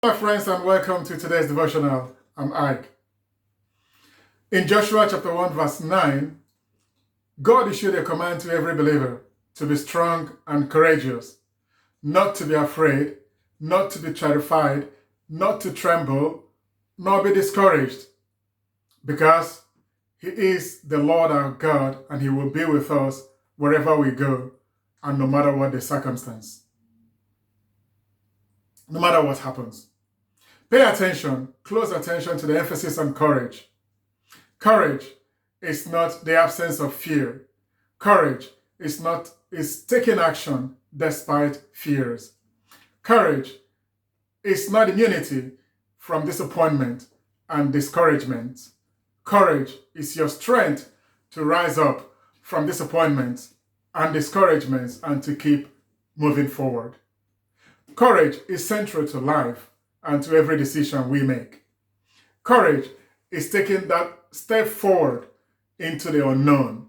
Hi friends, and welcome to today's devotional. I'm Ike. In Joshua chapter 1 verse 9, God issued a command to every believer to be strong and courageous, not to be afraid, not to be terrified, not to tremble, nor be discouraged, because He is the Lord our God and He will be with us wherever we go and no matter what the circumstance, no matter what happens. Pay attention, close attention to the emphasis on courage. Courage is not the absence of fear. Courage is taking action despite fears. Courage is not immunity from disappointment and discouragement. Courage is your strength to rise up from disappointments and discouragements and to keep moving forward. Courage is central to life and to every decision we make. Courage is taking that step forward into the unknown.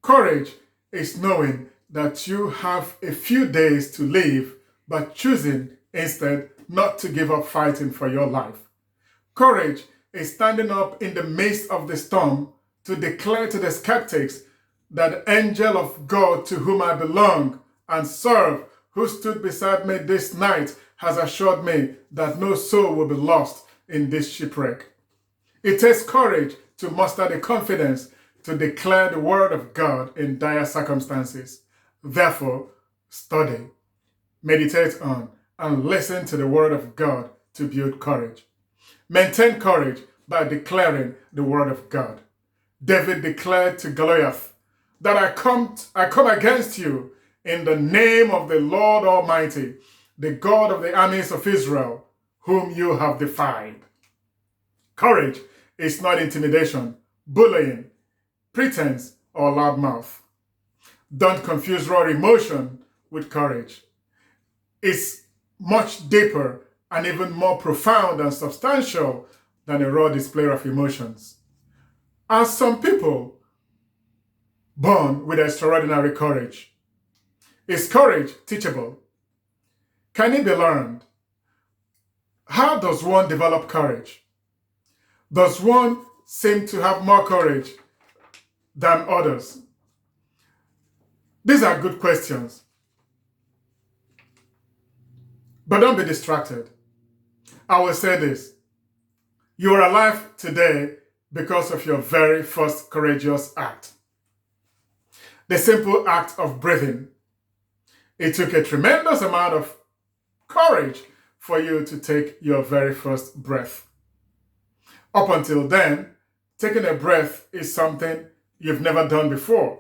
Courage is knowing that you have a few days to live, but choosing instead not to give up fighting for your life. Courage is standing up in the midst of the storm to declare to the skeptics that the angel of God to whom I belong and serve, who stood beside me this night, has assured me that no soul will be lost in this shipwreck. It takes courage to muster the confidence to declare the word of God in dire circumstances. Therefore, study, meditate on, and listen to the word of God to build courage. Maintain courage by declaring the word of God. David declared to Goliath that I come against you in the name of the Lord Almighty, the God of the armies of Israel, whom you have defied. Courage is not intimidation, bullying, pretense, or loudmouth. Don't confuse raw emotion with courage. It's much deeper and even more profound and substantial than a raw display of emotions. Are some people born with extraordinary courage? Is courage teachable? Can it be learned? How does one develop courage? Does one seem to have more courage than others? These are good questions. But don't be distracted. I will say this. You are alive today because of your very first courageous act. The simple act of breathing. It took a tremendous amount of courage for you to take your very first breath. Up until then, taking a breath is something you've never done before.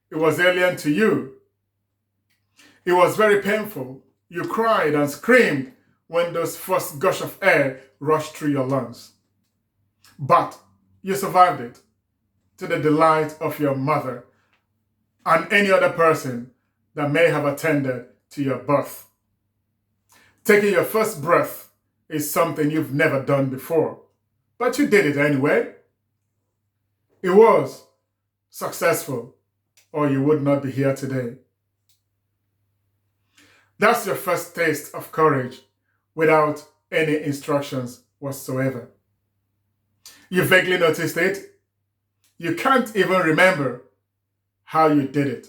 It was alien to you. It was very painful. You cried and screamed when those first gush of air rushed through your lungs. But you survived it, to the delight of your mother and any other person that may have attended to your birth. Taking your first breath is something you've never done before, but you did it anyway. It was successful, or you would not be here today. That's your first taste of courage without any instructions whatsoever. You vaguely noticed it. You can't even remember how you did it.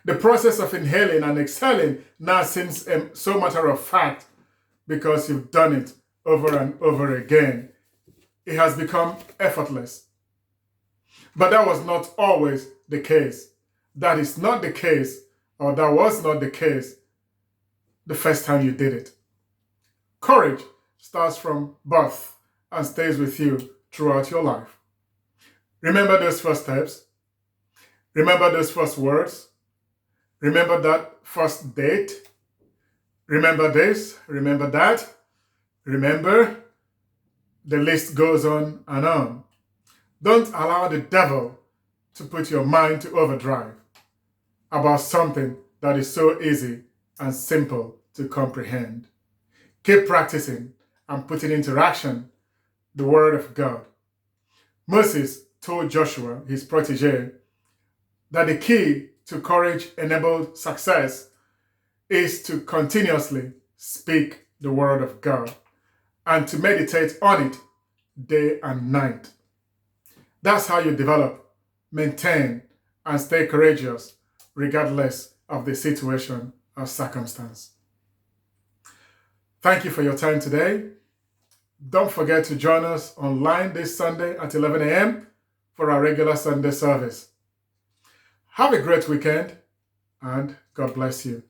The process of inhaling and exhaling now seems so matter of fact because you've done it over and over again. It has become effortless. But that was not always the case. That is not the case, or that was not the case the first time you did it. Courage starts from birth and stays with you throughout your life. Remember those first steps. Remember those first words. Remember that first date. Remember this. Remember that. Remember. The list goes on and on. Don't allow the devil to put your mind to overdrive about something that is so easy and simple to comprehend. Keep practicing and putting into action the word of God. Moses told Joshua, his protege, that the key to courage-enabled success is to continuously speak the Word of God and to meditate on it day and night. That's how you develop, maintain, and stay courageous regardless of the situation or circumstance. Thank you for your time today. Don't forget to join us online this Sunday at 11 a.m. for our regular Sunday service. Have a great weekend, and God bless you.